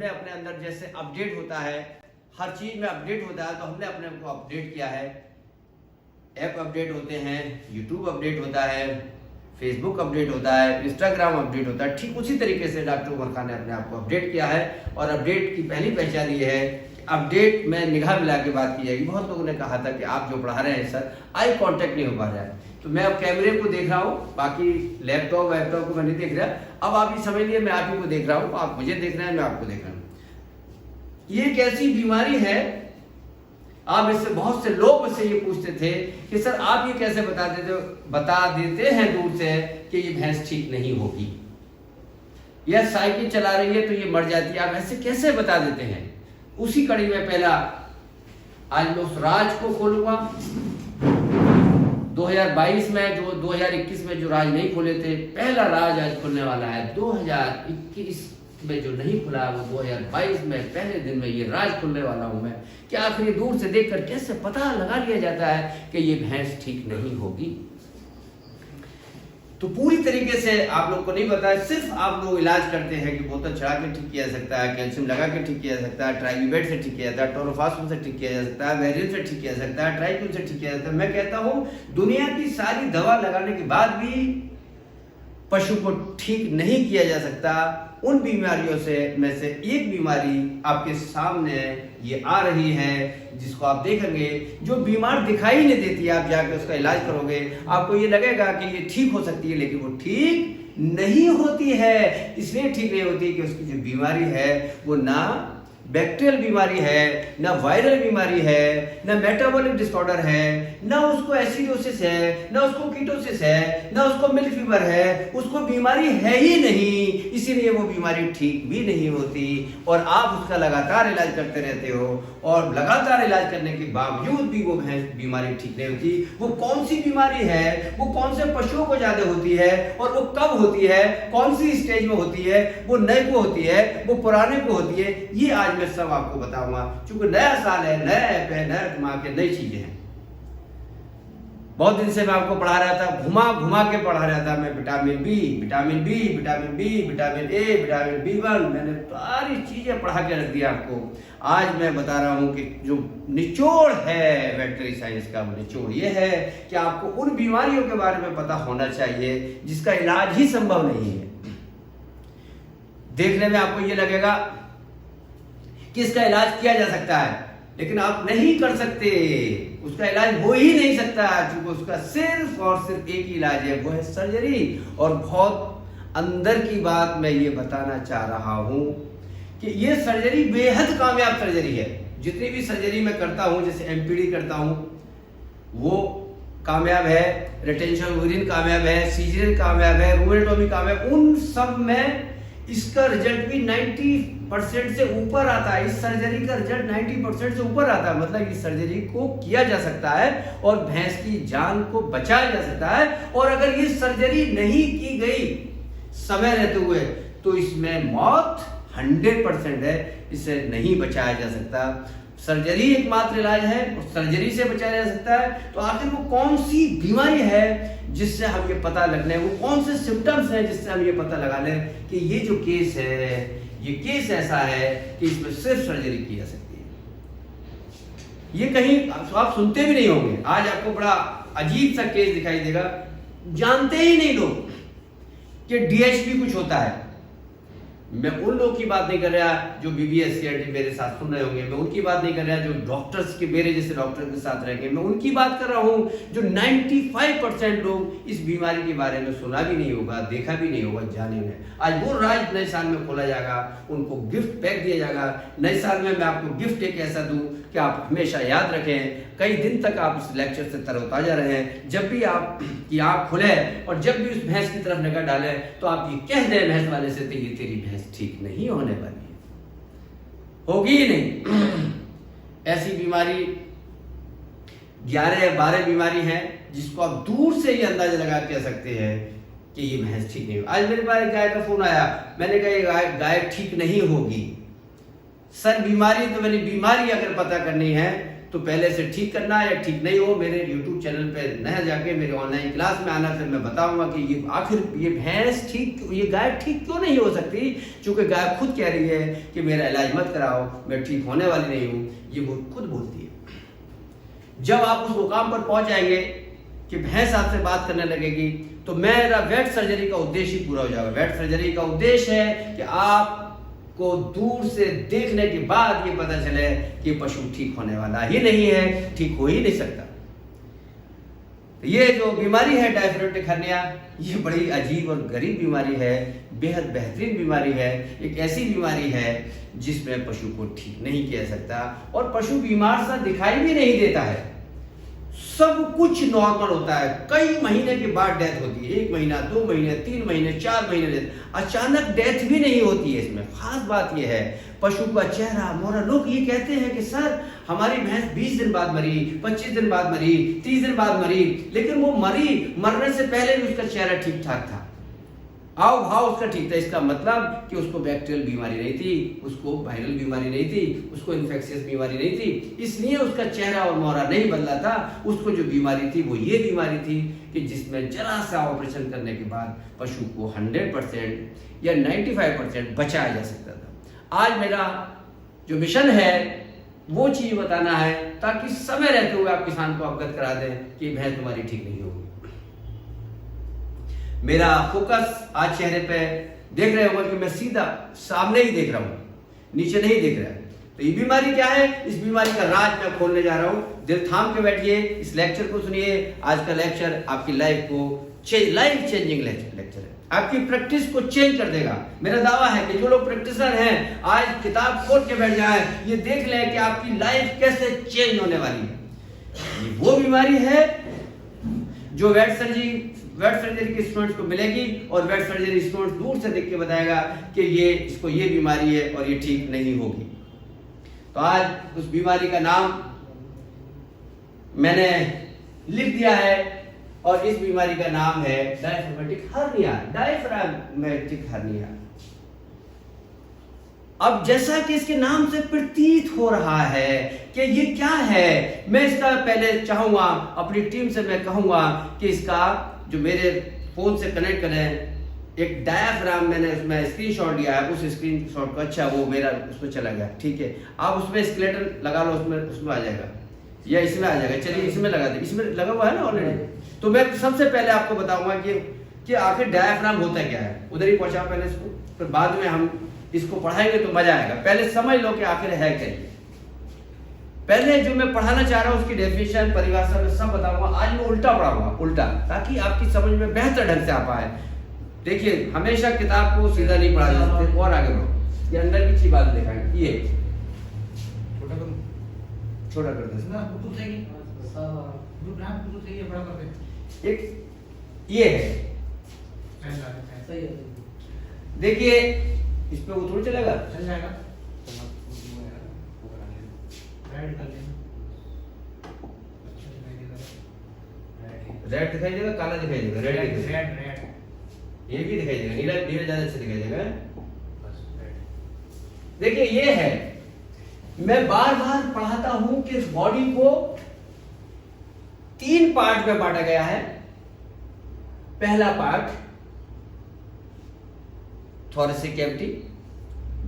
अपने अंदर जैसे अपडेट होता है, हर चीज में अपडेट होता है, तो हमने अपने को अपडेट किया है। ऐप अपडेट होते हैं, यूट्यूब अपडेट होता है, फेसबुक अपडेट होता है, इंस्टाग्राम अपडेट होता है। ठीक उसी तरीके से डॉक्टर उमर खान ने अपने आप को अपडेट किया है। और अपडेट की पहली पहचान ये है कि अपडेट में निगाह मिला के बात की जाएगी। बहुत लोगों ने कहा था कि आप जो पढ़ा रहे हैं सर, आई कांटेक्ट नहीं हो पा रहा है। तो मैं अब कैमरे को देख रहा हूँ, बाकी लैपटॉप को मैं नहीं देख रहा। अब आप ये समझ लिए मैं आप ही को देख रहा हूँ, आप मुझे देख रहे हैं, मैं आपको देख रहा हूँ। ये एक ऐसी बीमारी है, आप इससे बहुत से लोग मुझसे ये पूछते थे कि सर आप ये कैसे बता देते हैं दूर से कि ये भैंस ठीक नहीं होगी, या साइकिल चला रही है तो ये मर जाती है, आप ऐसे कैसे बता देते हैं। उसी कड़ी में पहला आज मैं उस राज को खोलूंगा। 2022 में जो 2021 में जो राज नहीं खोले थे, पहला राज आज खुलने वाला है। 2021 में जो नहीं खुला वो 2022 में पहले दिन में ये राज खुलने वाला हूं मैं कि आखिर ये दूर से देखकर कैसे पता लगा लिया जाता है कि ये भैंस ठीक नहीं होगी। तो पूरी तरीके से आप लोग को नहीं पता है, सिर्फ आप लोग इलाज करते हैं कि बोतल चढ़ा के ठीक किया जा सकता है, कैल्शियम लगा के ठीक किया जा सकता है, ट्राइब्यूवेट से ठीक किया जाता है, टोरोफास्फोन से ठीक किया जा सकता है, वेरिन से ठीक किया जा सकता है, ट्राइक्यून से ठीक किया जाता है। मैं कहता हूं दुनिया की सारी दवा लगाने के बाद भी पशु को ठीक नहीं किया जा सकता। उन बीमारियों से में से एक बीमारी आपके सामने ये आ रही है, जिसको आप देखेंगे, जो बीमार दिखाई नहीं देती, आप जाकर उसका इलाज करोगे आपको ये लगेगा कि ये ठीक हो सकती है, लेकिन वो ठीक नहीं होती है। इसलिए ठीक नहीं होती कि उसकी जो बीमारी है वो ना बैक्टीरियल बीमारी है, ना वायरल बीमारी है, ना मेटाबॉलिक डिसऑर्डर है, ना उसको एसिडोसिस है, ना उसको कीटोसिस है, ना उसको मिल्क फीवर है, उसको बीमारी है ही नहीं, इसीलिए वो बीमारी ठीक भी नहीं होती। और आप उसका लगातार इलाज करते रहते हो, और लगातार इलाज करने के बावजूद भी वो बीमारी ठीक नहीं होती। वो कौन सी बीमारी है, वो कौन से पशुओं को ज्यादा होती है, और वो कब होती है, कौन सी स्टेज में होती है, वो नए को होती है, वो पुराने को होती है, ये आज मैं सब आपको बताऊंगा। क्योंकि नया साल है, नया ऐप है, नया दिमाग है, नई चीजें हैं। बहुत दिन से मैं आपको पढ़ा रहा था, घुमा घुमा के पढ़ा रहा था मैं, vitamin B, vitamin B, vitamin B, vitamin A, vitamin B1, मैंने सारी चीजें पढ़ा के रख दिया आपको। आज मैं बता रहा हूं कि जो निचोड़ है वेटरनरी साइंस का, वो निचोड़ ये है कि आपको उन बीमारियों के बारे में पता होना चाहिए जिसका इलाज ही संभव नहीं है। देखने में आपको ये लगेगा कि इसका इलाज किया जा सकता है, लेकिन आप नहीं कर सकते, उसका इलाज हो ही नहीं सकता, क्योंकि उसका सिर्फ और सिर्फ एक ही इलाज है, वो है सर्जरी। और बहुत अंदर की बात मैं ये बताना चाह रहा हूं कि ये सर्जरी बेहद कामयाब सर्जरी है। जितनी भी सर्जरी मैं करता हूं, जैसे MPD करता हूं, वो कामयाब है, रिटेंशन यूरिन कामयाब है, सीजरियन कामयाब है, रूमेटोमी कामयाब, उन सब में इसका रिजल्ट भी 90% से ऊपर आता है। इस सर्जरी का रिजल्ट 90% से ऊपर आता है, मतलब इस सर्जरी को किया जा सकता है और भैंस की जान को बचाया जा सकता है। और अगर ये सर्जरी नहीं की गई समय रहते हुए तो इसमें मौत 100% है, इसे नहीं बचाया जा सकता। सर्जरी एकमात्र इलाज है और सर्जरी से बचाया जा सकता है। तो आखिर वो कौन सी बीमारी है जिससे हम ये पता लग लें, वो कौन से सिम्टम्स हैं जिससे हम ये पता लगा लें कि ये जो केस है, ये केस ऐसा है कि इसमें सिर्फ सर्जरी की जा सकती है। ये कहीं आप सुनते भी नहीं होंगे। आज आपको बड़ा अजीब सा केस दिखाई देगा, जानते ही नहीं लोग कि DHP कुछ होता है। मैं उन लोगों की बात नहीं कर रहा जो BBS मेरे साथ सुन रहे होंगे, मैं उनकी बात नहीं कर रहा जो डॉक्टर्स के मेरे जैसे डॉक्टर के साथ रहेंगे, मैं उनकी बात कर रहा हूं जो 95% लोग इस बीमारी के बारे में सुना भी नहीं होगा, देखा भी नहीं होगा, जाने नहीं। आज वो राज नए साल में खोला जाएगा, उनको गिफ्ट पैक दिया जाएगा। नए साल में मैं आपको गिफ्ट एक ऐसा दूं कि आप हमेशा याद रखें, कई दिन तक आप इस लेक्चर से तरोताजा रहें। जब भी आप की आँख खुले और जब भी उस भैंस की तरफ निगाह डालें तो आप ये कह दें भैंस वाले से, तो ये तेरी भैंस ठीक नहीं होने वाली है, होगी ही नहीं। ऐसी बीमारी 11 या 12 बीमारी है जिसको आप दूर से ही अंदाजा लगा कह सकते हैं कि ये भैंस ठीक नहीं होगी। आज मेरे पास एक गाय का फोन आया, मैंने कहा गाय ठीक नहीं होगी। सर बीमारी तो मैंने बीमारी अगर पता करनी है तो पहले से ठीक करना, या ठीक नहीं हो मेरे YouTube चैनल पे नया जाके मेरे ऑनलाइन क्लास में आना, फिर मैं बताऊंगा कि ये आखिर ये भैंस ठीक, ये गाय ठीक क्यों नहीं हो सकती। चूंकि गाय खुद कह रही है कि मेरा इलाज मत कराओ, मैं ठीक होने वाली नहीं हूँ, ये वो खुद बोलती है। जब आप उस मुकाम पर पहुंच जाएंगे कि भैंस आपसे बात करने लगेगी, तो मेरा वेट सर्जरी का उद्देश्य ही पूरा हो जाएगा। वेट सर्जरी का उद्देश्य है कि आपको दूर से देखने के बाद ये पता चले कि पशु ठीक होने वाला ही नहीं है, ठीक हो ही नहीं सकता। ये जो बीमारी है डायफ्रोटिक हर्निया, ये बड़ी अजीब और गरीब बीमारी है, बेहद बेहतरीन बीमारी है। एक ऐसी बीमारी है जिसमें पशु को ठीक नहीं किया सकता, और पशु बीमार सा दिखाई भी नहीं देता है, सब कुछ नॉर्मल होता है। कई महीने के बाद डेथ होती है, 1 महीना, 2 महीने, 3 महीने, 4 महीने, अचानक डेथ भी नहीं होती है। इसमें खास बात यह है, पशु का चेहरा मोरा, लोग ये कहते हैं कि सर हमारी भैंस 20 दिन बाद मरी, 25 दिन बाद मरी, 30 दिन बाद मरी, लेकिन वो मरने से पहले भी उसका चेहरा ठीक ठाक था, हाव भाव उसका ठीक था। इसका मतलब कि उसको बैक्टीरियल बीमारी नहीं थी, उसको वायरल बीमारी नहीं थी, उसको इन्फेक्शियस बीमारी नहीं थी, इसलिए उसका चेहरा और मोहरा नहीं बदला था। उसको जो बीमारी थी वो ये बीमारी थी कि जिसमें जरा सा ऑपरेशन करने के बाद पशु को 100% या 95% बचाया जा सकता था। आज मेरा जो मिशन है वो चीज बताना है, ताकि समय रहते हुए आप किसान को अवगत करा दें कि भैंस तुम्हारी ठीक नहीं होगी। मेरा फोकस आज चेहरे पे देख रहे होंगे कि मैं सीधा सामने ही देख रहा हूं, नीचे नहीं देख रहा। तो ये बीमारी क्या है, इस बीमारी का राज मैं खोलने जा रहा हूं। दिल थाम के बैठिए, इस लेक्चर को सुनिए। आज का लेक्चर आपकी लाइफ चेंजिंग लेक्चर है, आपकी प्रैक्टिस को चेंज कर देगा। मेरा दावा है कि जो लोग प्रैक्टिसर हैं आज किताब खोल के बैठ जाए, ये देख लें कि आपकी लाइफ कैसे चेंज होने वाली है। ये वो बीमारी है जो वेट सर्जरी के स्टूडेंट्स को मिलेगी, और वेट सर्जरी स्टूडेंट्स दूर से देख के बताएगा कि इसको ये बीमारी है और ये ठीक नहीं होगी। तो आज उस बीमारी का नाम मैंने लिख दिया है, और इस बीमारी का नाम है डायफ्रामेटिक हर्निया। अब जैसा कि इसके नाम से प्रतीत हो रहा है कि ये क्या है, मैं इसका पहले चाहूंगा अपनी टीम से मैं कहूंगा कि इसका जो मेरे फोन से कनेक्ट करें, एक डायफ्राम मैंने उसमें स्क्रीनशॉट लिया है, उस स्क्रीनशॉट को, अच्छा वो मेरा उसमें चला गया, ठीक है, आप उसमें स्केलेटन लगा लो, उसमें आ जाएगा या इसमें आ जाएगा। चलिए इसमें लगा दे, इसमें लगा हुआ है ना ऑलरेडी। तो मैं सबसे पहले आपको बताऊंगा कि आखिर डायफ्राम होता क्या है। उधर ही पहुंचा पहले इसको, फिर बाद में हम इसको पढ़ाएंगे तो मजा आएगा। पहले समझ लो कि आखिर है क्या। पहले जो मैं पढ़ाना चाह रहा हूं उसकी डेफिनेशन, परिभाषा में सब बताऊंगा। आज मैं उल्टा पढ़ाऊंगा, उल्टा, ताकि आपकी समझ में बेहतर ढंग से आ पाए। देखिए हमेशा किताब को सीधा नहीं पढ़ा जा सकते, और आगे बढ़ो। ये अंदर की चीज बात दिखाएंगे। ये छोटा कर दे ना, एक ये है, देखिए इस पे वो थोड़ी चलेगा, चल जाएगा। रेड दिखाई देगा, काला दिखाई देगा, रेड ये भी दिखाई देगा, नीला ज्यादा अच्छा दिखाई देगा। देखिए ये है, मैं बार बार पढ़ाता हूं कि इस बॉडी को 3 पार्ट में बांटा गया है। पहला पार्ट थोरेसिक कैविटी,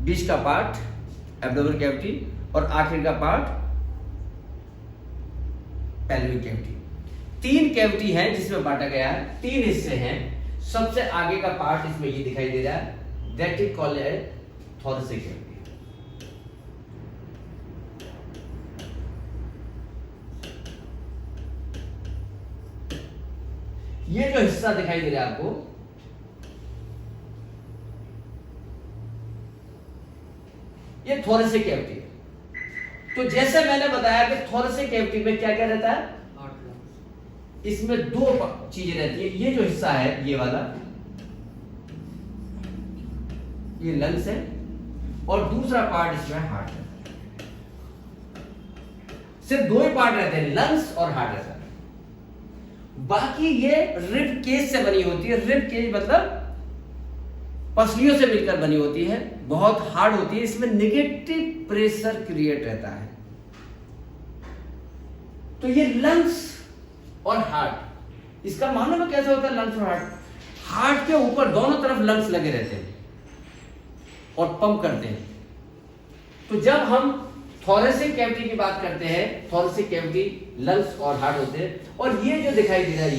बीच का पार्ट एब्डोमिनल कैविटी, और आखिर का पार्ट पेल्विक कैविटी। 3 कैविटी है जिसमें बांटा गया है, 3 हिस्से हैं। सबसे आगे का पार्ट इसमें ये दिखाई दे रहा है, that is called thoracic cavity. ये जो हिस्सा दिखाई दे रहा है आपको, ये थोरेसिक कैविटी है। तो जैसे मैंने बताया कि थोरेसिक कैविटी में क्या क्या रहता है, इसमें 2 चीजें रहती है। ये जो हिस्सा है ये वाला, ये लंग्स है, और दूसरा पार्ट इसमें हार्ट है। सिर्फ 2 ही पार्ट रहते हैं, लंग्स और हार्ट रहता है। बाकी ये रिब केज से बनी होती है। रिब केज मतलब पसलियों से मिलकर बनी होती है, बहुत हार्ड होती है। इसमें नेगेटिव प्रेशर क्रिएट रहता है। तो ये लंग्स और हार्ट, इसका मालूम है कैसे होता है लंग्स और हार्ट? हार्ट के ऊपर दोनों तरफ लंग्स लगे रहते हैं और पंप करते हैं। तो जब हम थोरेसिक कैविटी की बात करते हैं, थोरेसिक कैविटी लंग्स और हार्ट होते हैं। और ये जो दिखाई दे रहा है,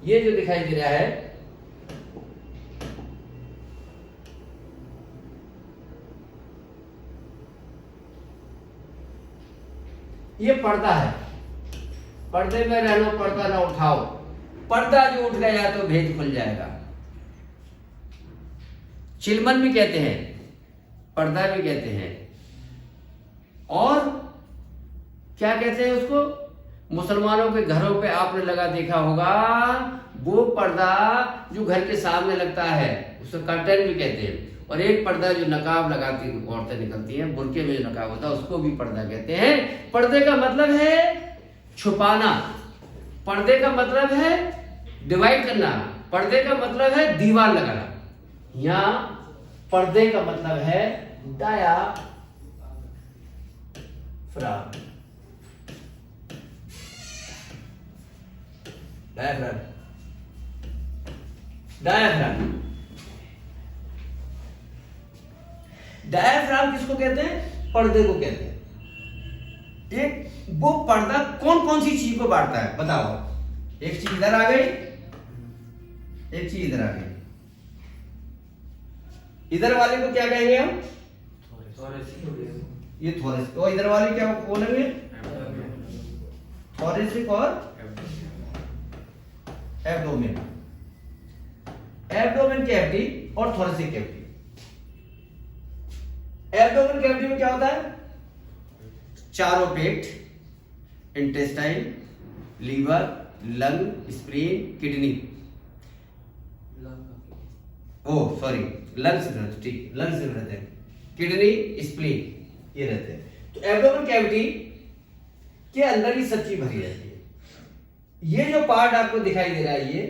ये जो दिखाई दे रहा है, ये पर्दा है। पर्दे में रहना, पर्दा ना उठाओ। पर्दा जो उठ गया तो भेद खुल जाएगा। चिलमन भी कहते हैं, पर्दा भी कहते हैं, और क्या कहते हैं उसको? मुसलमानों के घरों पे आपने लगा देखा होगा, वो पर्दा जो घर के सामने लगता है उसको कर्टन भी कहते हैं। और एक पर्दा जो नकाब लगाती औरतें निकलती हैं, बुर्के में जो नकाब होता है उसको भी पर्दा कहते हैं। पर्दे का मतलब है छुपाना, पर्दे का मतलब है डिवाइड करना, पर्दे का मतलब है दीवार लगाना। यहां पर्दे का मतलब है डायाफ्राम। डायाफ्राम, डायाफ्राम, डायाफ्राम किसको कहते हैं? पर्दे को कहते हैं। एक वो पर्दा कौन कौन सी चीज को बांटता है बताओ? एक चीज इधर आ गई, एक चीज इधर आ गई। इधर वाले को क्या कहेंगे हम? ये थोरेसिक। और इधर वाले क्या बोलेंगे? थोरेसिक और एब्डोमेन। एब्डोमेन कैविटी और थोरेसिक कैविटी। एब्डोमेन कैविटी में क्या होता है? चारों पेट, intestine, liver, lung, spleen, kidney. Lungs ठीक, लंग्स रहते हैं, किडनी, स्प्लीन ये रहते हैं। तो एब्डोमेन कैविटी के अंदर ही सब चीज भरी रहती है। ये जो पार्ट आपको दिखाई दे रहा है, ये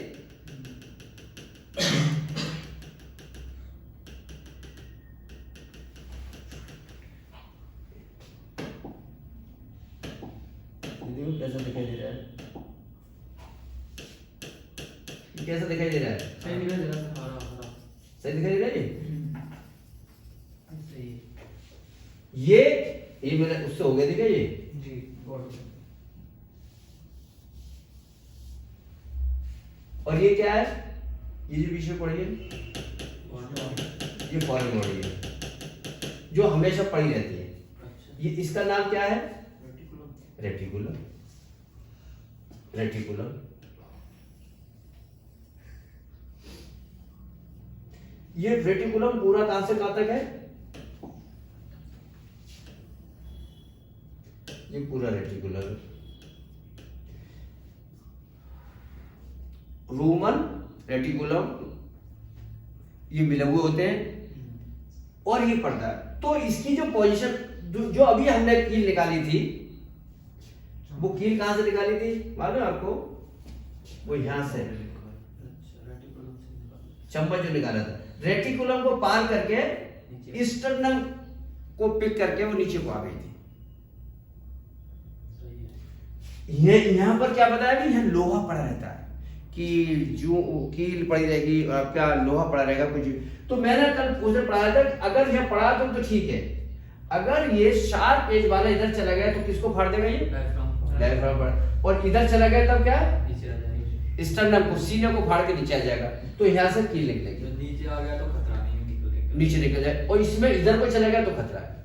कैसा दिखाई दे रहा है? कैसा दिखाई दे रहा है? सही दिखाई दे रहा है। सही दिखाई दे रहा है। ये मेरा उससे हो गया, देखा ये जी। और ये क्या है? ये जो पीछे पड़ी है, ये फॉरेन बॉडी है जो हमेशा पड़ी रहती है। ये इसका नाम क्या है? रेटिकुलम। रेटिकुलम। ये रेटिकुलम पूरा कहां से कहां तक है? ये पूरा रेटिकुलम, रूमन, रेटिकुलम ये मिले हुए होते हैं और ये पर्दा। तो इसकी जो पोजीशन जो अभी हमने कील निकाली थी, वो कील कहां से निकाली थी मालूम है आपको? वो यहां से चंपा जो निकाला था, रेटिकुलम को पार करके स्टर्नम को पिक करके वो नीचे को आ गई थी। ये यहां पर क्या बताया कि यहां लोहा पड़ा रहता है, कि जो कील पड़ी रहेगी और आपका लोहा पड़ा रहेगा कुछ। तो मैंने कल उसे पढ़ाया था, अगर यह पड़ा तो ठीक है, अगर ये शार्प एज वाला इधर चला गया तो किसको फाड़ देगा? ये डायफ्राम फाड़। और इधर चला गया तब क्या? नीचे आ जाएगा, स्टर्नम को, सीने को फाड़ के नीचे आ जाएगा। तो यहां से कील निकलेगी, नीचे आ गया तो खतरा नहीं है, नीचे निकल जाए। और इसमें इधर को चला गया तो खतरा है।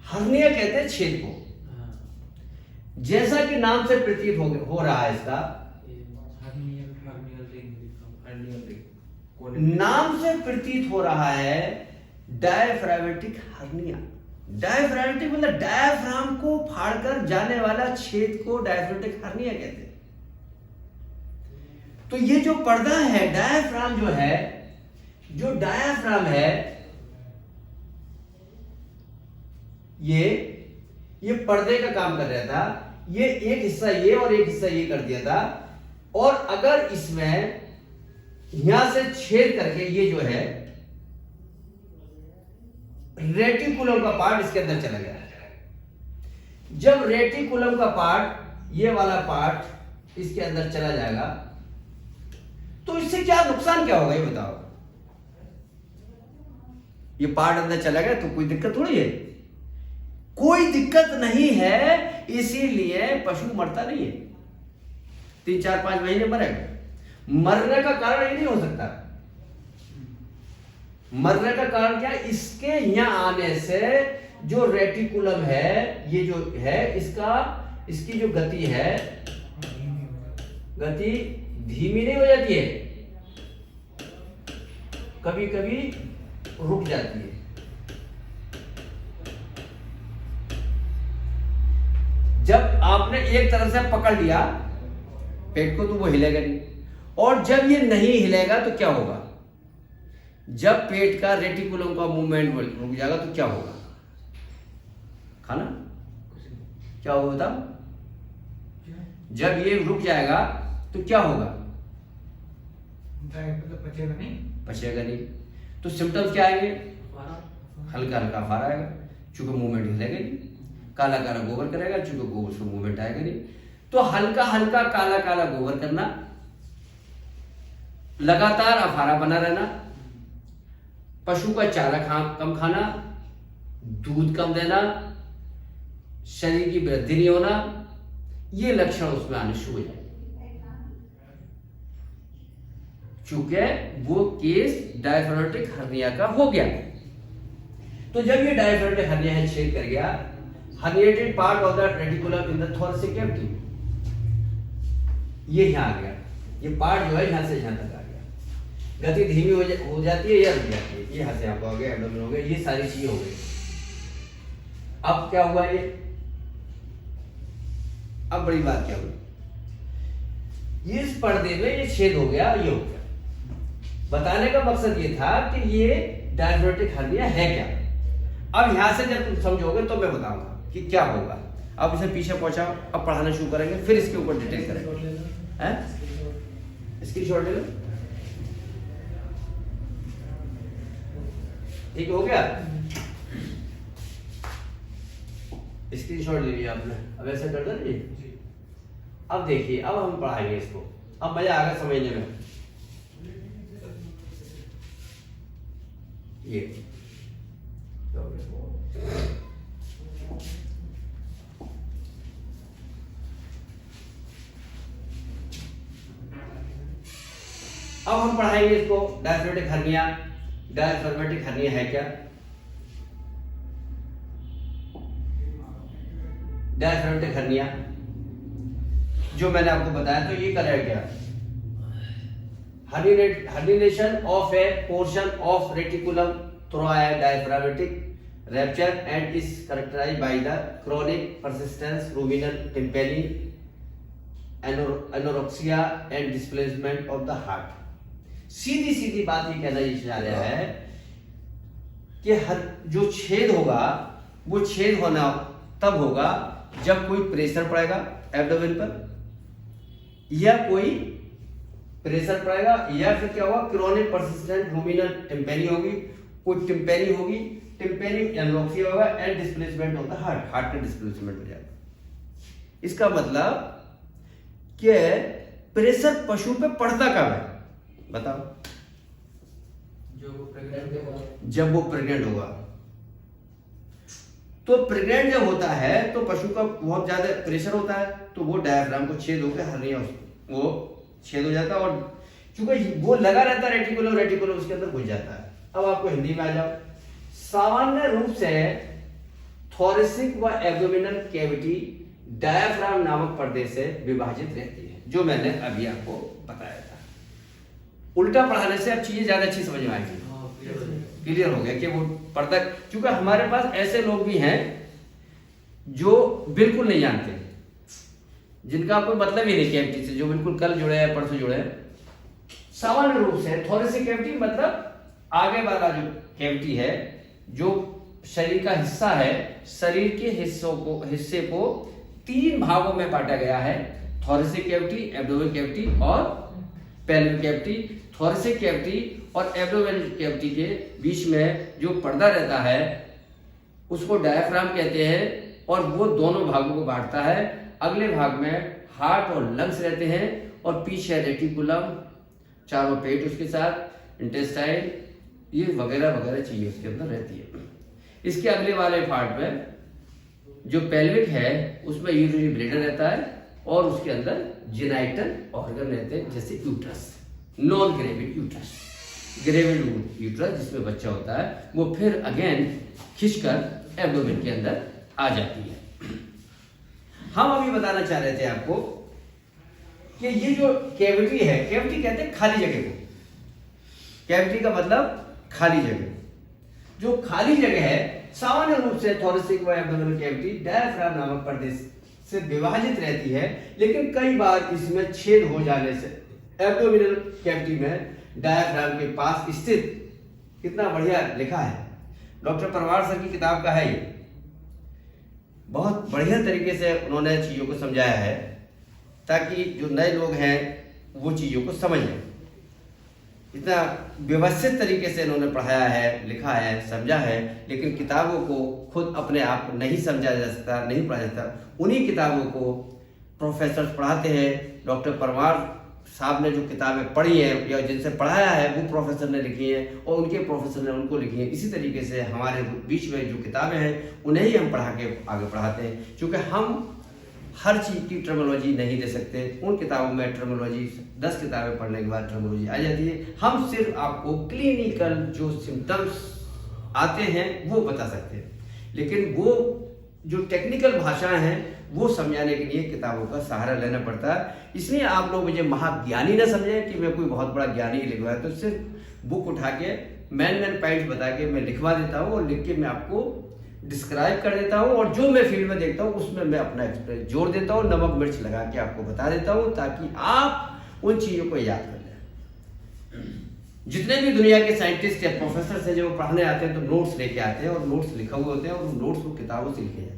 हर्निया कहते हैं छेद को, जैसा कि नाम से प्रतीत हो रहा है, इसका नाम से प्रतीत हो रहा है डायफ्रामेटिक हर्निया। डायफ्रामेटिक मतलब डायफ्राम को फाड़कर जाने वाला छेद को डायफ्रामेटिक हर्निया कहते हैं। तो ये जो पर्दा है, डायफ्राम जो है, जो डायफ्राम है, ये पर्दे का काम कर रहा था। ये एक हिस्सा ये और एक हिस्सा ये कर दिया था। और अगर इसमें यहां से छेद करके ये जो है रेटिकुलम का पार्ट इसके अंदर चला गया, जब रेटिकुलम का पार्ट, ये वाला पार्ट इसके अंदर चला जाएगा तो इससे क्या नुकसान क्या होगा ये बताओ। ये पार्ट अंदर चला गया तो कोई दिक्कत थोड़ी है, कोई दिक्कत नहीं है, इसीलिए पशु मरता नहीं है। 3, 4, 5 महीने मरेगा। मरने का कारण ये नहीं हो सकता। मरने का कारण क्या, इसके यहां आने से जो रेटिकुलम है, ये जो है इसकी जो गति है, गति धीमी नहीं हो जाती है, कभी कभी रुक जाती है। जब आपने एक तरफ से पकड़ लिया पेट को तो वो हिलेगा नहीं, और जब ये नहीं हिलेगा तो क्या होगा, जब पेट का रेटिकुलम का मूवमेंट रुक जाएगा तो क्या होगा, खाना क्या होगा बताओ। जब ये रुक जाएगा तो क्या होगा, पचेगा नहीं। तो सिम्टम्स क्या आएंगे, हल्का हल्का फारा आएगा, चूंकि मूवमेंट हिलेगा नहीं। काला काला गोबर करेगा, चूंकि गोबर से मूवमेंट आएगा नहीं। तो हल्का हल्का काला काला गोबर करना, लगातार अफारा बना रहना, पशु का चारा कम खाना, दूध कम देना, शरीर की वृद्धि नहीं होना, ये लक्षण उसमें आने शुरू हो जाए। चूंकि वो केस डायफ्रामेटिक हर्निया का हो गया। तो जब ये डायफ्रामेटिक हर्निया है छेद कर गया, herniated part of the reticulum in the thoracic cavity, ये यहां आ गया, ये पार्ट जो है यहां से यहां तक आ गया। गति धीमी हो जाती है या रुक जाती है, ये यहां से आपको हो गया, एब्डोमेन हो गया, ये सारी चीजें हो गई। अब क्या हुआ ये, अब बड़ी बात क्या हुई, इस पर्दे में ये छेद हो गया, ये हो गया। बताने का मकसद ये था कि ये डायफ्रामेटिक हर्निया है क्या। अब यहां से जब तुम समझोगे तो मैं बताऊंगा कि क्या होगा। अब इसे पीछे पहुंचाओ, अब पढ़ाना शुरू करेंगे, फिर इसके ऊपर डिटेल करेंगे। स्क्रीनशॉट ले लो, ठीक हो गया। स्क्रीनशॉट ले लिया आपने, अब ऐसा कर दो जी। अब देखिए, अब हम पढ़ाएंगे इसको, अब मजा आएगा समझने में। ये अब हम पढ़ाएंगे इसको, डायफ्रामेटिक हर्निया। डायफ्रामेटिक हर्निया है क्या, डायफ्रामेटिक हर्निया जो मैंने आपको बताया, तो ये करेगा क्या, herniation of a portion of reticulum through a diaphragmatic rupture and is characterized by the chronic persistence ruminal tympani, anorexia and displacement of the heart। सीधी सीधी बात ये कहना चाह रहा है कि जो छेद होगा वो छेद होना तब होगा जब कोई प्रेशर पड़ेगा एब्डोमेन पर, या कोई प्रेशर पड़ेगा, या फिर क्या होगा, क्रोनिक परसिस्टेंट रूमिनल टिम्पेनी होगी, कोई टिम्पेनी होगी, टिम्पेनी एनोरेक्सिया होगा and displacement of the heart, heart का डिस्प्लेसमेंट हो जाएगा। इसका मतलब कि प्रेशर पशु पे पड़ता कब है बताओ, जब वो प्रेग्नेंट होगा। तो प्रेग्नेंट जब होता है तो पशु का बहुत ज्यादा प्रेशर होता है, तो वो डायफ्राम को छेद होकर हर्निया वो छेद हो जाता है, और चूंकि वो लगा रहता है रेटिकुलम उसके अंदर घुस जाता है। अब आपको हिंदी में आ जाओ, सामान्य रूप से थोरेसिक व एब्डोमिनल कैविटी डायफ्राम नामक पर्दे से विभाजित रहती है, जो मैंने अभी आपको बताया था। उल्टा पढ़ाने से अब चीजें ज्यादा अच्छी समझ में आएगी, क्लियर हो गया कि वो पर्दा, क्योंकि हमारे पास ऐसे लोग भी हैं जो बिल्कुल नहीं जानते, जिनका कोई मतलब ही नहीं कैविटी से, जो बिल्कुल कल जुड़े हैं परसों जुड़े हैं। सामान्य रूप से थोरेसिक कैविटी मतलब आगे वाला जो कैविटी है, जो शरीर का हिस्सा है, शरीर के हिस्से को 3 भागों में बांटा गया है, थोरेसिक कैविटी, एब्डोमिनल कैविटी और पेल्विक कैविटी। थोरेसिक कैविटी और एब्डोमिनल कैविटी के बीच में जो पर्दा रहता है उसको डायफ्राम कहते हैं, और वो दोनों भागों को बांटता है। अगले भाग में हार्ट और लंग्स रहते हैं और पीछे रेटिकुलम, चारों पेट उसके साथ, इंटेस्टाइन, ये वगैरह वगैरह चीजें उसके अंदर रहती है। इसके अगले वाले पार्ट में जो पेल्विक है उसमें यूरिनरी ब्लैडर रहता है और उसके अंदर जेनाइटल ऑर्गन रहते हैं, जैसे uterus, non gravid uterus. Gravid uterus जिसमें बच्चा होता है वो फिर अगेन खिंचकर एब्डोमेन के अंदर आ जाती है। हम अभी बताना चाह रहे थे आपको कि ये जो कैविटी है, कैविटी कहते हैं खाली जगह को। कैविटी का मतलब खाली जगह। जो खाली जगह है सामान्य रूप से थोरेसिक व एब्डोमिनल कैविटी डायफ्राम नामक पर्दे से विभाजित रहती है, लेकिन कई बार इसमें छेद हो जाने से एब्डोमिनल कैविटी में डायफ्राम के पास स्थित, कितना बढ़िया लिखा है, डॉक्टर परमार सर की किताब का है ये, बहुत बढ़िया तरीके से उन्होंने चीजों को समझाया है ताकि जो नए लोग हैं वो चीजों को समझ लें। इतना व्यवस्थित तरीके से इन्होंने पढ़ाया है, लिखा है, समझा है, लेकिन किताबों को खुद अपने आप नहीं समझा जा सकता, नहीं पढ़ा जा सकता। उन्हीं किताबों को प्रोफेसर पढ़ाते हैं। डॉक्टर परमार साहब ने जो किताबें पढ़ी हैं या जिनसे पढ़ाया है वो प्रोफेसर ने लिखी हैं और उनके प्रोफेसर ने उनको लिखी हैं। इसी तरीके से हमारे बीच में जो किताबें हैं उन्हें ही हम पढ़ा के आगे पढ़ाते हैं, क्योंकि हम हर चीज़ की टर्मिनोलॉजी नहीं दे सकते। उन किताबों में टर्मिनोलॉजी 10 किताबें पढ़ने के बाद टर्मिनोलॉजी आ जाती है। हम सिर्फ आपको क्लिनिकल जो सिम्टम्स आते हैं वो बता सकते हैं, लेकिन वो जो टेक्निकल भाषाएं हैं वो समझाने के लिए किताबों का सहारा लेना पड़ता है। इसलिए आप लोग मुझे महाज्ञानी ना समझें कि मैं कोई बहुत बड़ा ज्ञानी लिखवाया, तो सिर्फ बुक उठा के मैन पॉइंट्स बता के मैं लिखवा देता हूँ और लिख के मैं आपको डिस्क्राइब कर देता हूँ, और जो मैं फील्ड में देखता हूँ उसमें मैं अपना एक्सपीरियंस जोड़ देता हूँ, नमक मिर्च लगा के आपको बता देता हूँ ताकि आप उन चीज़ों को याद कर लें। जितने भी दुनिया के साइंटिस्ट या प्रोफेसर से जो पढ़ने आते हैं तो नोट्स लेके आते हैं और नोट्स लिखे हुए होते हैं और उन नोट्स को किताबों से लिखे जाते हैं।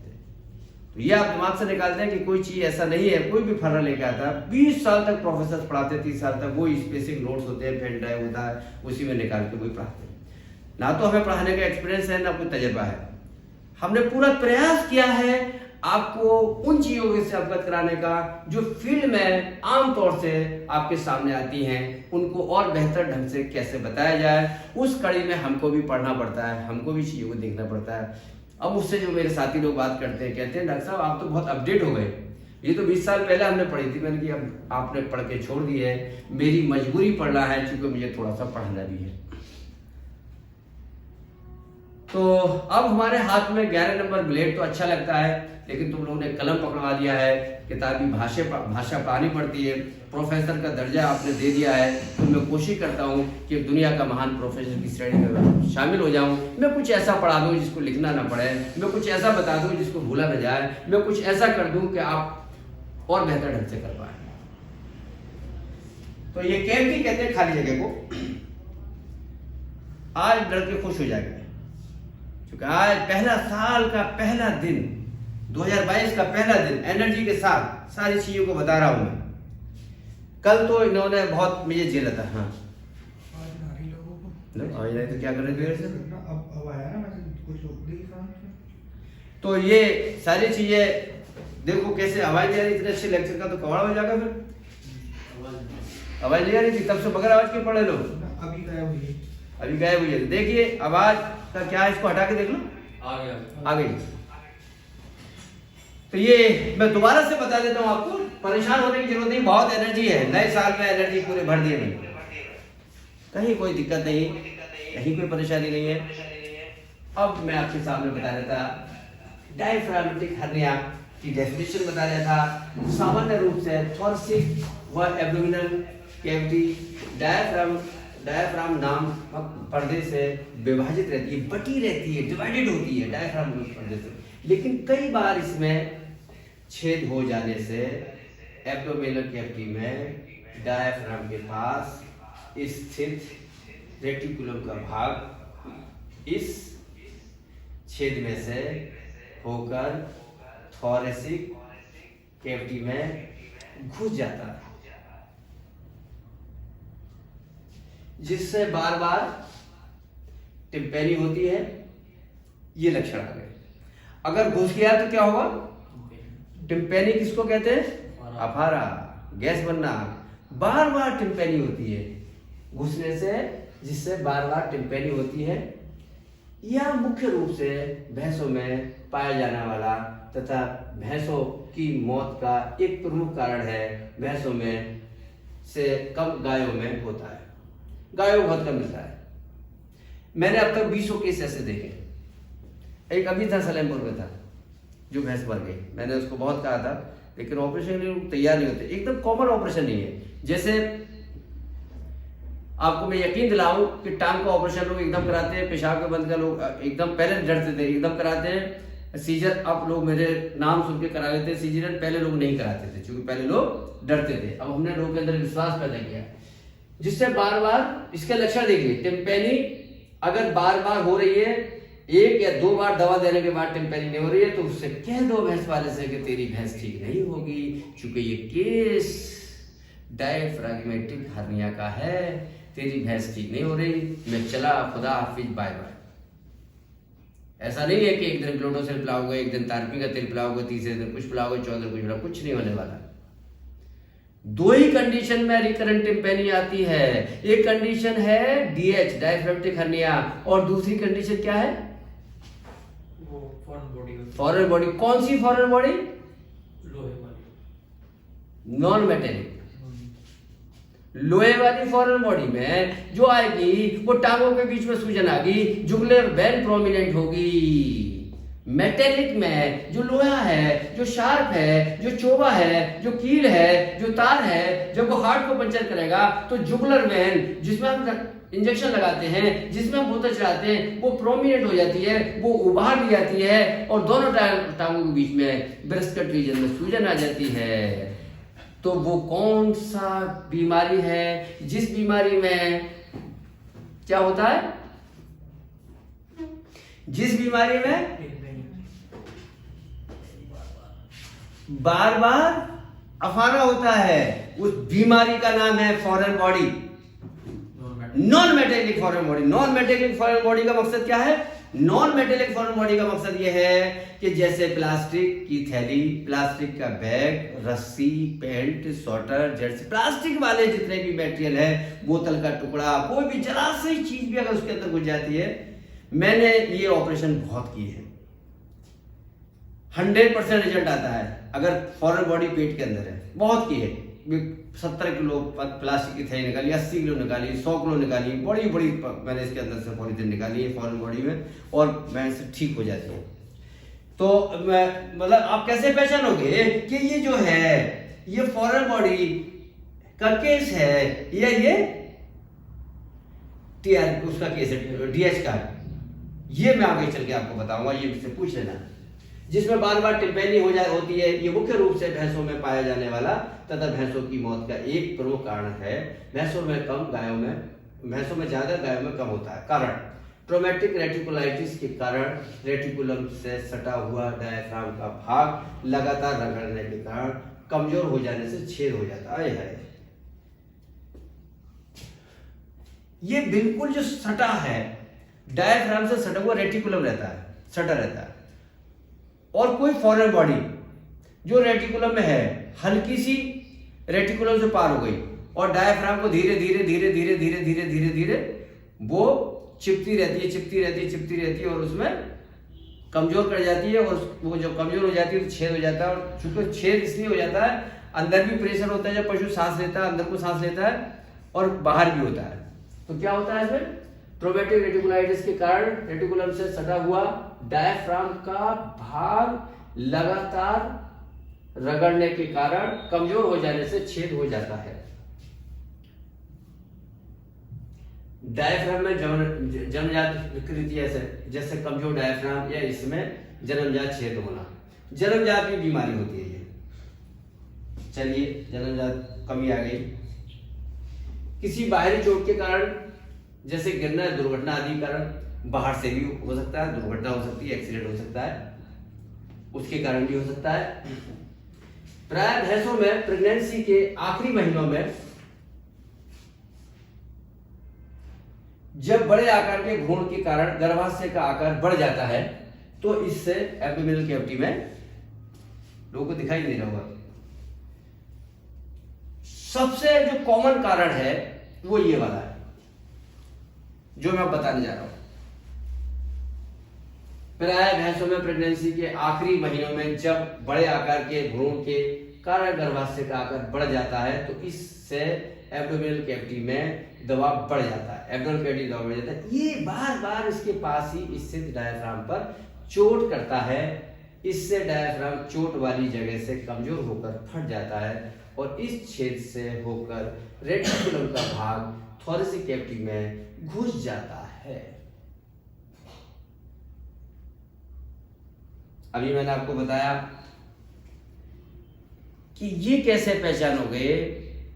तो ये आप दिमाग से निकालते हैं कि कोई चीज़ ऐसा नहीं है, कोई भी फर्रा लेके आता है। 20 साल तक प्रोफेसर पढ़ाते हैं, 30 साल तक वो स्पेसिफिक नोट्स होते हैं, पेन ड्राइव होता है, उसी में निकाल के वही पढ़ाते हैं। ना तो हमें पढ़ाने का एक्सपीरियंस है ना कोई तजर्बा है। हमने पूरा प्रयास किया है आपको उन चीजों से अवगत कराने का जो फील्ड में आमतौर से आपके सामने आती हैं, उनको और बेहतर ढंग से कैसे बताया जाए। उस कड़ी में हमको भी पढ़ना पड़ता है, हमको भी चीजों को देखना पड़ता है। अब उससे जो मेरे साथी लोग बात करते हैं, कहते हैं डॉक्टर साहब आप तो बहुत अपडेट हो गए, ये तो 20 साल पहले हमने पढ़ी थी। मैंने कि अब आपने पढ़ के छोड़ दी है, मेरी मजबूरी पढ़ना है क्योंकि मुझे थोड़ा सा पढ़ना भी है। तो अब हमारे हाथ में 11 नंबर ब्लेड तो अच्छा लगता है, लेकिन तुम लोगों ने कलम पकड़वा दिया है, किताबी भाषा पढ़ानी पड़ती है, प्रोफेसर का दर्जा आपने दे दिया है। तो मैं कोशिश करता हूँ कि दुनिया का महान प्रोफेसर की श्रेणी में शामिल हो जाऊँ। मैं कुछ ऐसा पढ़ा दूँ जिसको लिखना ना पड़े, मैं कुछ ऐसा बता दूँ जिसको भूला ना जाए, मैं कुछ ऐसा कर दूँ कि आप और बेहतर ढंग से कर पाए। तो ये कैविटी कहते हैं खाली जगह को। आज लड़के खुश हो जाएंगे क्योंकि आज पहला साल का पहला दिन, 2022 का पहला दिन, एनर्जी के साथ सारी चीजों को बता रहा हूं मैं। कल तो इन्होंने बहुत मुझे झेला था। हाँ आज नहीं तो क्या कर रहे थे? अब आया ना कुछ। तो ये सारी चीजें देखो कैसे आवाज नहीं आ रही। इतने अच्छे लेक्चर का तो कमाल हो जाएगा। फिर आवाज नहीं आ रही थी तब से, बगैर आवाज क्यों पढ़े लो? अभी गायब हुई है। देखिए आवाज का क्या है, इसको हटा के देख लो, आ गई। तो ये मैं दोबारा से बता देता हूँ आपको, परेशान होने की जरूरत नहीं, बहुत एनर्जी है। नए साल में एनर्जी पूरे भर दिए मैंने, कहीं कोई दिक्कत नहीं, कहीं कोई परेशानी नहीं है। अब मैं आपके सामने बता देता डायफ्रामेटिक हर्निया की डेफिनेशन बता दिया था। सामान्य रूप से थोरेसिक व एब्डोमिनल कैविटी डायफ्राम नाम पर्दे से विभाजित रहती है, बटी रहती है, डिवाइडेड होती है डायफ्राम पर्दे से। लेकिन कई बार इसमें छेद हो जाने से एब्डोमिनल कैविटी में डायफ्राम के पास स्थित रेटिकुलम का भाग इस छेद में से होकर थोरेसिक कैविटी में घुस जाता है, जिससे बार बार टिम्पेनी होती है। ये लक्षण आ गए। अगर घुस गया तो क्या होगा? टिम्पेनी किसको कहते हैं? अफारा, गैस बनना। बार बार टिम्पेनी होती है घुसने से, जिससे बार बार टिम्पेनी होती है। यह मुख्य रूप से भैंसों में पाया जाने वाला तथा भैंसों की मौत का एक प्रमुख कारण है। भैंसों में से कम गायों में होता है, गायों बहुत कम मिलता है। मैंने अब तक 20 केस ऐसे देखे। एक अभी था सलेमपुर में था, जो भैंस मर गई। मैंने उसको बहुत कहा था, लेकिन ऑपरेशन के लिए तैयार नहीं होते। एकदम कॉमन ऑपरेशन नहीं है। जैसे आपको मैं यकीन दिलाऊं कि टांग का ऑपरेशन लोग एकदम कराते हैं, पेशाब के बंद का लोग एकदम पहले डरते थे, एकदम कराते हैं। सीजर अब लोग मेरे नाम सुन के करा लेते हैं। सीजर पहले लोग नहीं कराते थे, क्योंकि पहले लोग डरते थे। अब हमने लोगों के अंदर विश्वास पैदा किया, जिससे बार बार इसके लक्षण देखिए। टिम्पेनी अगर बार बार हो रही है, 1 या 2 बार दवा देने के बाद टिम्पेनी नहीं हो रही है, तो उससे कह दो भैंस वाले से कि तेरी भैंस ठीक नहीं होगी, क्योंकि ये केस डायफ्रागमेटिक हर्निया का है। तेरी भैंस ठीक नहीं हो रही, मैं चला, खुदा हाफिज, बाय बाय। ऐसा नहीं है कि एक दिन ग्लोडोसिल पिलाओगे, एक दिन तारपी का तेल पिलाओगे, तीसरे दिन कुछ पिलाओगे, चौथे दिन कुछ पिलाओगे, कुछ नहीं होने वाला। 2 ही कंडीशन में रिकरेंट टिम्पेनी आती है। एक कंडीशन है डीएच, डायफ्रागमेटिक हर्निया, और दूसरी कंडीशन क्या है? Foreign body. कौन सी फॉरेन बॉडी? Non metallic. लोहे वाली फॉरेन बॉडी में जो आएगी वो टांगों के बीच में सूजन आएगी, जुगुलर वेन प्रोमिनेंट होगी। मेटेलिक में जो लोहा है, जो शार्प है, जो चोबा है, जो कील है, जो तार है, जब वो हार्ट को पंचर करेगा तो जुगुलर वेन, जिसमें हम इंजेक्शन लगाते हैं, जिसमें हम बोतल चलाते हैं, वो प्रोमिनेंट हो जाती है, वो उभार ली जाती है, और दोनों टांगों के बीच में ब्रेस्ट कट रीजन में सूजन आ जाती है। तो वो कौन सा बीमारी है जिस बीमारी में क्या होता है? जिस बीमारी में बार बार अफारा होता है, उस बीमारी का नाम है foreign body, non metallic foreign body. Non metallic foreign body का मकसद क्या है? नॉन मेटेलिक फॉरेन बॉडी का मकसद यह है कि जैसे प्लास्टिक की थैली, प्लास्टिक का बैग, रस्सी, पेंट, स्वेटर, जर्सी, प्लास्टिक वाले जितने भी मटेरियल है, बोतल का टुकड़ा, कोई भी जरा सी चीज भी अगर उसके अंदर घुस जाती है। मैंने ये ऑपरेशन बहुत किए हैं, 100% रिजल्ट आता है अगर फॉरेन बॉडी पेट के अंदर है। बहुत किए, 70 किलो प्लास्टिक की थैली निकाली, 80 किलो निकाली, 100 किलो निकाली, बड़ी बड़ी मैंने इसके अंदर से पॉलीथीन निकाली है फॉरेन बॉडी में, और मैं इससे ठीक हो जाती हूँ। तो मतलब आप कैसे पहचानोगे कि ये जो है ये फॉरेन बॉडी का केस है या ये टीआर उसका केस है, डीएच का? ये मैं आगे चल के आपको बताऊंगा, ये मुझसे पूछ लेना। जिसमें बार बार टिम्पेनी होती है, ये मुख्य रूप से भैंसों में पाया जाने वाला तथा भैंसों की मौत का एक प्रमुख कारण है। भैंसों में कम, गायों में, भैंसों में ज्यादा, गायों में कम होता है। कारण ट्रोमेटिक रेटिकुलाइटिस के कारण रेटिकुलम से सटा हुआ डायफ्राम का भाग लगातार रगड़ने के कारण कमजोर हो जाने से छेद हो जाता है। ये बिल्कुल जो सटा है, डायफ्राम से सटा हुआ रेटिकुलम रहता है, सटा रहता है। और कोई फॉरेन बॉडी जो रेटिकुलम में है, हल्की सी रेटिकुलम से पार हो गई और डायफ्राम को धीरे धीरे धीरे धीरे धीरे धीरे धीरे धीरे वो चिपती रहती है और उसमें कमजोर कर जाती है, और वो जो कमजोर हो जाती है तो छेद हो जाता है। और चूंकि छेद इसलिए हो जाता है, अंदर भी प्रेशर होता है, जब पशु सांस लेता है अंदर को सांस लेता है, और बाहर भी होता है। तो क्या होता है इसमें? ट्रोमेटिक रेटिकुलाइटिस के कारण रेटिकुलम से सटा हुआ डायफ्राम का भाग लगातार रगड़ने के कारण कमजोर हो जाने से छेद हो जाता है। डायफ्राम में जन्मजात विकृति ऐसे, जैसे कमजोर डायफ्राम या इसमें जन्मजात छेद होना, जन्मजात की बीमारी होती है ये। चलिए, जन्मजात कमी आ गई। किसी बाहरी चोट के कारण, जैसे गिरना, दुर्घटना आदि कारण, बाहर से भी हो सकता है, दुर्घटना हो सकती है, एक्सीडेंट हो सकता है, उसके कारण भी हो सकता है। प्राय भैंसों में प्रेगनेंसी के आखिरी महीनों में जब बड़े आकार के भ्रूण के कारण गर्भाशय का आकार बढ़ जाता है, तो इससे एब्डोमिनल कैविटी में लोगों को दिखाई नहीं रहा होगा। सबसे जो कॉमन कारण है वो ये वाला है जो मैं बताने जा रहा हूं। प्राय भैंसों में प्रेगनेंसी के आखिरी महीनों में जब बड़े आकार के भ्रूण के कारण गर्भाशय का आकार बढ़ जाता है तो इससे एब्डोमिनल कैविटी में दबाव बढ़ जाता है, एब्डोमिनल कैविटी दबाव बढ़ जाता है। ये बार बार इसके पास ही स्थित डायफ्राम पर चोट करता है। इससे डायफ्राम चोट वाली जगह से कमजोर होकर फट जाता है और इस छेद से होकर रेटिकुलम का भाग थोरेसिक कैविटी में घुस जाता है। अभी मैंने आपको बताया कि ये कैसे पहचानोगे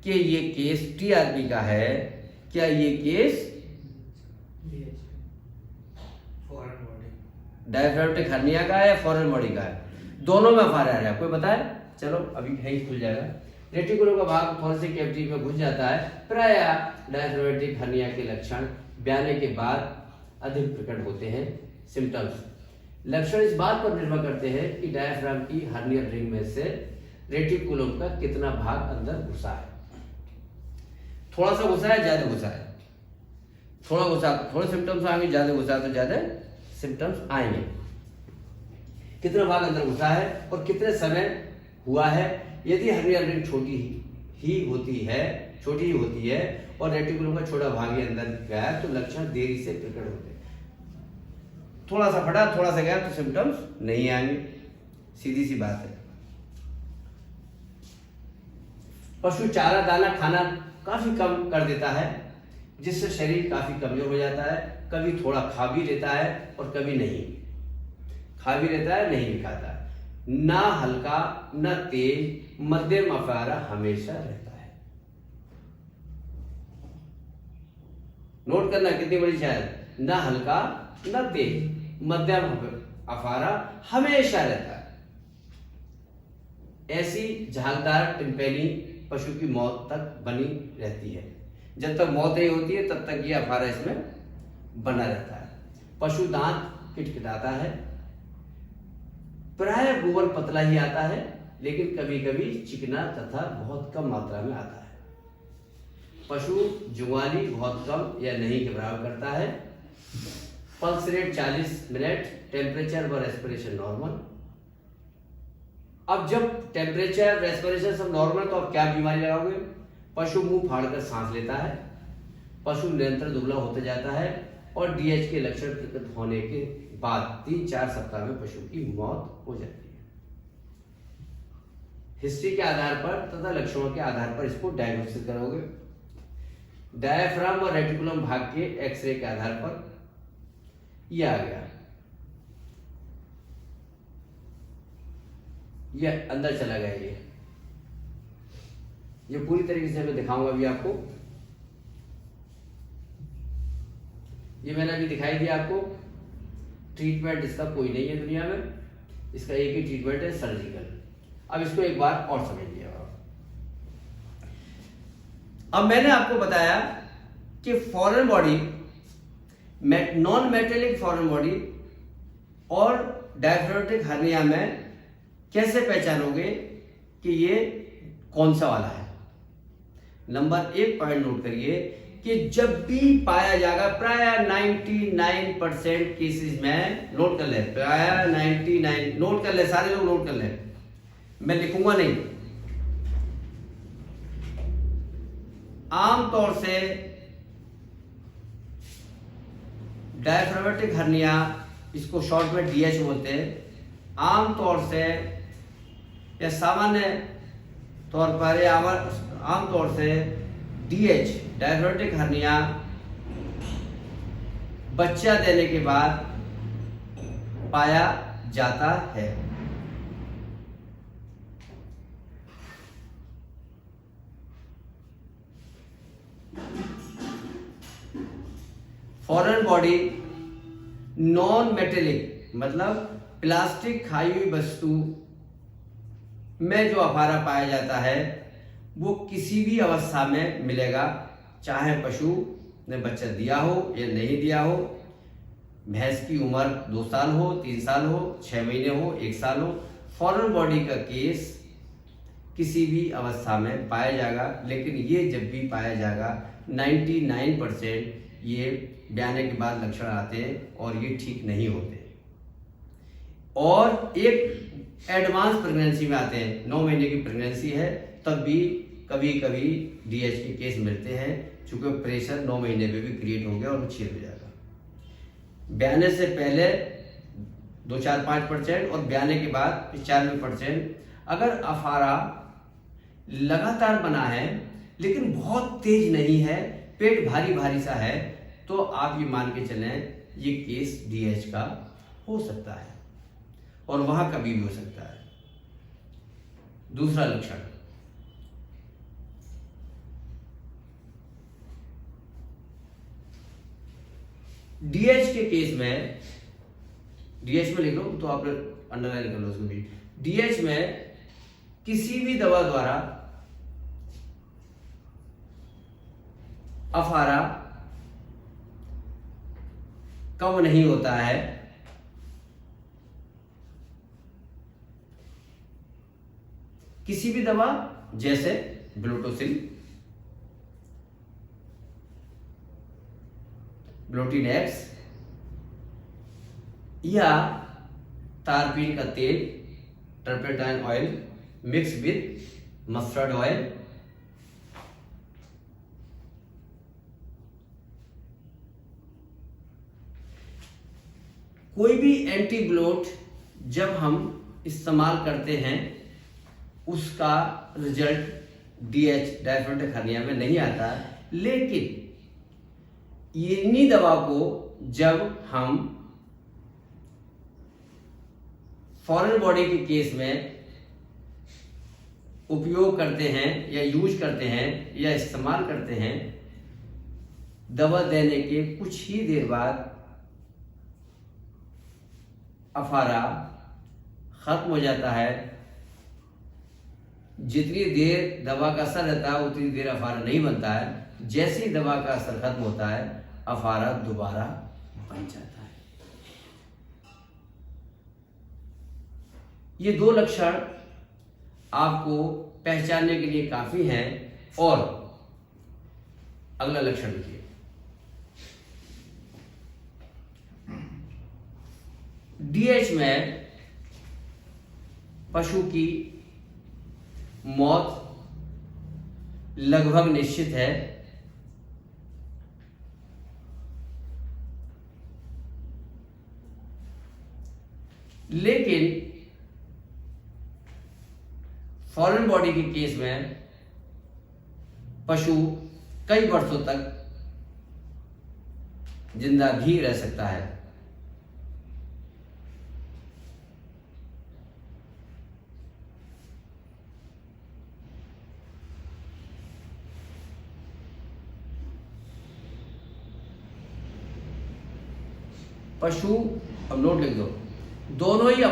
कि ये केस टीआरपी का है, क्या ये केस डायफ्रामेटिक हर्निया का है या फॉरेन बॉडी का है? दोनों में फार आ रहा है, कोई बताए? चलो अभी है ही खुल जाएगा। रेटिकुलम का भाग थोरेसिक कैविटी में घुस जाता है। प्राय डायफ्रामेटिक हर्निया के लक्षण ब्याने के बाद अधिक प्रकट होते हैं। सिम्टम्स लक्षण इस बात पर निर्भर करते हैं कि डायफ्राम की हर्नियल रिंग में से रेटिकुलम का कितना भाग अंदर घुसा है। थोड़ा सा घुसा है, ज्यादा घुसा है, थोड़ा घुसा थोड़े सिम्टम्स आएंगे, ज्यादा घुसा तो ज्यादा सिम्टम्स आएंगे। कितना भाग अंदर घुसा है और कितने समय हुआ है। यदि हर्नियल रिंग छोटी ही होती है और रेटिकुलम का छोटा भाग ही अंदर गया तो लक्षण देरी से प्रकट होते हैं। थोड़ा सा फटा, थोड़ा सा गया तो सिम्टम्स नहीं आएंगे, सीधी सी बात है। पशु चारा दाना खाना काफी कम कर देता है जिससे शरीर काफी कमजोर हो जाता है। कभी थोड़ा खा भी लेता है और कभी नहीं खा भी लेता है, नहीं भी खाता है। ना हल्का न तेज, मध्यम अफारा हमेशा रहता है। नोट करना कितनी बड़ी शायद, ना हल्का न तेज, मध्यम अफारा हमेशा रहता है। ऐसी झागदार टिम्पैनी पशु की मौत तक बनी रहती है। जब तक मौत नहीं होती है तब तक ये अफारा इसमें बना रहता है। पशु दांत किटकिटाता है। प्राय गोबर पतला ही आता है लेकिन कभी कभी चिकना तथा बहुत कम मात्रा में आता है। पशु जुगाली बहुत कम या नहीं के बराबर करता है। पल्स रेट 40 मिनट, टेम्परेचर व रेस्पिरेशन नॉर्मल। अब जब टेम्परेचर रेस्पिरेशन सब नॉर्मल तो अब क्या बीमारी लगाओगे? पशु मुंह फाड़कर सांस लेता है, पशु निरंतर दुबला होता जाता है और डीएच के लक्षण प्रकट होने के बाद 3-4 सप्ताह में पशु की मौत हो जाती है। हिस्ट्री के आधार पर तथा लक्षणों के आधार पर इसको डायग्नोसिस करोगे। डायफ्राम और रेटिकुलम भाग के एक्सरे के आधार पर यह आ गया, यह अंदर चला गया। ये पूरी तरीके से मैं दिखाऊंगा अभी आपको। ये मैंने अभी दिखाई दिया आपको। ट्रीटमेंट इसका कोई नहीं है दुनिया में, इसका एक ही ट्रीटमेंट है, सर्जिकल। अब इसको एक बार और समझ लिया। अब मैंने आपको बताया कि foreign body, non metallic foreign body और डायफ्रामेटिक हर्निया में कैसे पहचानोगे कि ये कौन सा वाला है। नंबर 1 पॉइंट नोट करिए कि जब भी पाया जाएगा, प्राय 99% केसेस में, नोट कर ले, प्राय 99, नोट कर ले, सारे लोग नोट कर ले, मैं लिखूंगा नहीं। आमतौर से डायफ्रामेटिक हर्निया, इसको शॉर्ट में डीएच बोलते हैं, आमतौर से या सामान्य तौर पर या आमतौर से डीएच डायफ्रामेटिक हर्निया बच्चा देने के बाद पाया जाता है। फॉरेन बॉडी नॉन मेटेलिक मतलब प्लास्टिक खाई हुई वस्तु में जो अफारा पाया जाता है वो किसी भी अवस्था में मिलेगा, चाहे पशु ने बच्चा दिया हो या नहीं दिया हो। भैंस की उम्र 2 साल हो, 3 साल हो, 6 महीने हो, 1 साल हो, फॉरेन बॉडी का केस किसी भी अवस्था में पाया जाएगा। लेकिन ये जब भी पाया जाएगा 99% ये ब्याने के बाद लक्षण आते हैं और ये ठीक नहीं होते। और एक एडवांस प्रेगनेंसी में आते हैं, 9 महीने की प्रेगनेंसी है तब भी कभी कभी डीएच के केस मिलते हैं, चूंकि प्रेशर 9 महीने में भी क्रिएट हो गया और वो छील हो जाएगा। ब्याने से पहले 2, 4, 5% और ब्याने के बाद 95%। अगर अफारा लगातार बना है लेकिन बहुत तेज नहीं है, पेट भारी भारी सा है, तो आप ये मान के चलें ये केस डीएच का हो सकता है और वहां कभी भी हो सकता है। दूसरा लक्षण, डीएच के केस में, डीएच में लिख लो तो आप अंडरलाइन कर लो उसको भी। डीएच में किसी भी दवा द्वारा अफारा कम नहीं होता है। किसी भी दवा जैसे ब्लोटोसिल, ब्लोटिनेक्स या तारपीन का तेल, turpentine oil mix with mustard oil, कोई भी एंटी ब्लोट जब हम इस्तेमाल करते हैं उसका रिजल्ट डीएच डायफ्रागमेटिक हर्निया में नहीं आता। लेकिन इन्हीं दवा को जब हम फॉरेन बॉडी के केस में उपयोग करते हैं या यूज करते हैं या इस्तेमाल करते हैं, दवा देने के कुछ ही देर बाद अफारा खत्म हो जाता है। जितनी देर दवा का असर रहता है उतनी देर अफारा नहीं बनता है। जैसे ही दवा का असर खत्म होता है अफारा दोबारा बन जाता है। ये 2 लक्षण आपको पहचानने के लिए काफी हैं। और अगला लक्षण लिखिए, डीएच में पशु की मौत लगभग निश्चित है। लेकिन फॉरेन बॉडी के केस में पशु कई वर्षों तक जिंदा भी रह सकता है। पशु, अब नोट लिख दो, दोनों ही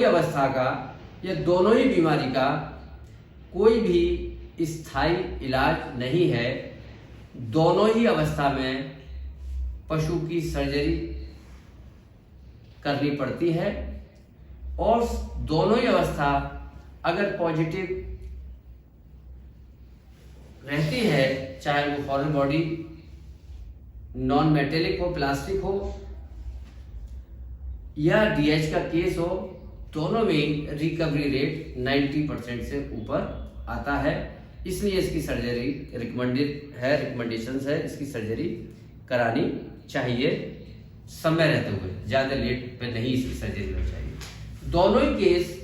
अवस्था का या दोनों ही बीमारी का कोई भी स्थायी इलाज नहीं है। दोनों ही अवस्था में पशु की सर्जरी करनी पड़ती है और दोनों ही अवस्था अगर पॉजिटिव रहती है, चाहे वो फॉरेन बॉडी नॉन मेटेलिक हो, प्लास्टिक हो या डीएच का केस हो, दोनों में रिकवरी रेट 90% से ऊपर आता है। इसलिए इसकी सर्जरी रिकमेंडेशंस है, इसकी सर्जरी करानी चाहिए समय रहते हुए, ज्यादा लेट पे नहीं इसकी सर्जरी होनी चाहिए। दोनों ही केस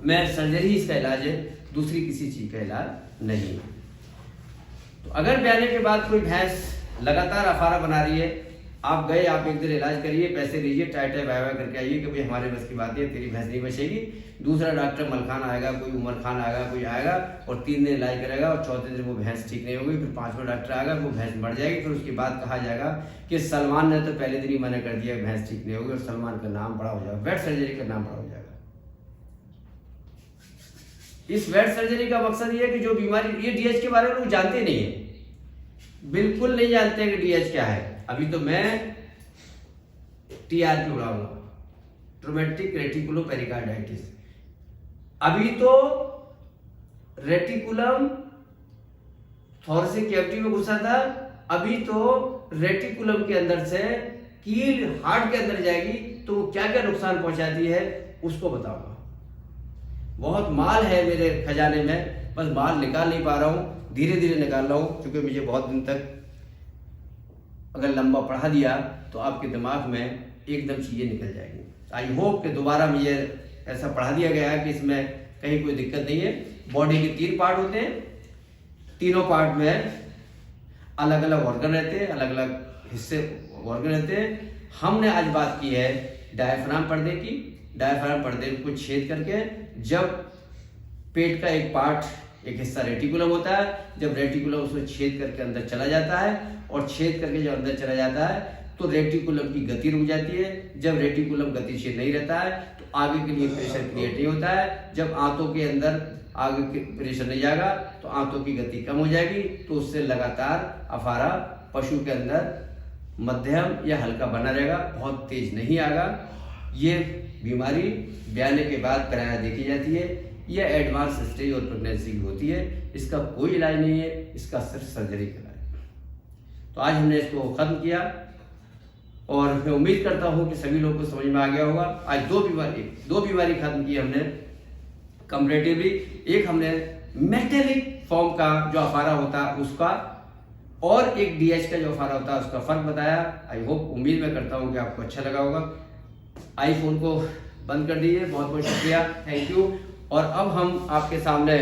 में सर्जरी इसका इलाज है, दूसरी किसी चीज का इलाज नहीं है। तो अगर ब्याने के बाद कोई भैंस लगातार अफारा बना रही है, आप गए, आप एक दिन इलाज करिए, पैसे लीजिए, टाई बाय करके आइए कि भाई हमारे बस की बात है, तेरी भैंस नहीं बचेगी। दूसरा डॉक्टर मलखान आएगा, कोई उमर खान आएगा, कोई आएगा और 3 दिन इलाज करेगा और चौथे दिन वो भैंस ठीक नहीं होगी। फिर 5वां डॉक्टर आएगा, वो भैंस मर जाएगी। फिर उसके बाद कहा जाएगा कि सलमान ने तो पहले दिन ही मना कर दिया भैंस ठीक नहीं होगी और सलमान का नाम बड़ा हो जाएगा, वेट सर्जरी का नाम बड़ा हो जाएगा। इस वेट सर्जरी का मकसद ये है कि जो बीमारी, ये डीएच के बारे में लोग जानते नहीं है, बिल्कुल नहीं जानते कि डीएच क्या है। अभी तो मैं टीआरपी उड़ाऊंगा, ट्रोमेटिक रेटिकुलो पेरिकार्डाइटिस। अभी तो रेटिकुलम थोरेसिक कैविटी में घुसा था, अभी तो रेटिकुलम के अंदर से कील हार्ट के अंदर जाएगी तो वो क्या क्या नुकसान पहुंचाती है उसको बताऊंगा। बहुत माल है मेरे खजाने में, बस माल निकाल नहीं पा रहा हूँ, धीरे धीरे निकाल रहा हूँ, क्योंकि मुझे बहुत दिन तक अगर लंबा पढ़ा दिया तो आपके दिमाग में एकदम चीज़ें निकल जाएंगी। आई होप कि दोबारा मुझे ऐसा पढ़ा दिया गया है कि इसमें कहीं कोई दिक्कत नहीं है। बॉडी के 3 पार्ट होते हैं, तीनों पार्ट में अलग अलग ऑर्गन रहते हैं, अलग अलग हिस्से ऑर्गन रहते हैं। हमने आज बात की है डायफ्राम पर्दे की। डायफ्राम पर्दे को छेद करके जब पेट का एक पार्ट, एक हिस्सा रेटिकुलम होता है, जब रेटिकुलम उसमें छेद करके अंदर चला जाता है और छेद करके जब अंदर चला जाता है तो रेटिकुलम की गति रुक जाती है। जब रेटिकुलम गतिशील नहीं रहता है तो आगे के लिए प्रेशर क्रिएट नहीं होता है। जब आंतों के अंदर आगे के प्रेशर नहीं जाएगा तो आंतों की गति कम हो जाएगी, तो उससे लगातार अफारा पशु के अंदर मध्यम या हल्का बना रहेगा, बहुत तेज नहीं आएगा। ये बीमारी ब्याने के बाद प्रायः देखी जाती है। यह एडवांस स्टेज और प्रेगनेंसी की होती है। इसका कोई इलाज नहीं है, इसका सिर्फ सर्जरी का इलाज है। तो आज हमने इसको खत्म किया और मैं उम्मीद करता हूँ कि सभी लोगों को समझ में आ गया होगा। आज दो बीमारी खत्म की हमने कंपैरेटिवली। एक हमने मेटेलिक फॉर्म का जो अफारा होता है उसका, और एक डीएच का जो अफारा होता है उसका फर्क बताया। आई होप, उम्मीद मैं करता हूँ कि आपको अच्छा लगा होगा। आईफोन को बंद कर दीजिए। बहुत बहुत शुक्रिया, थैंक यू। और अब हम आपके सामने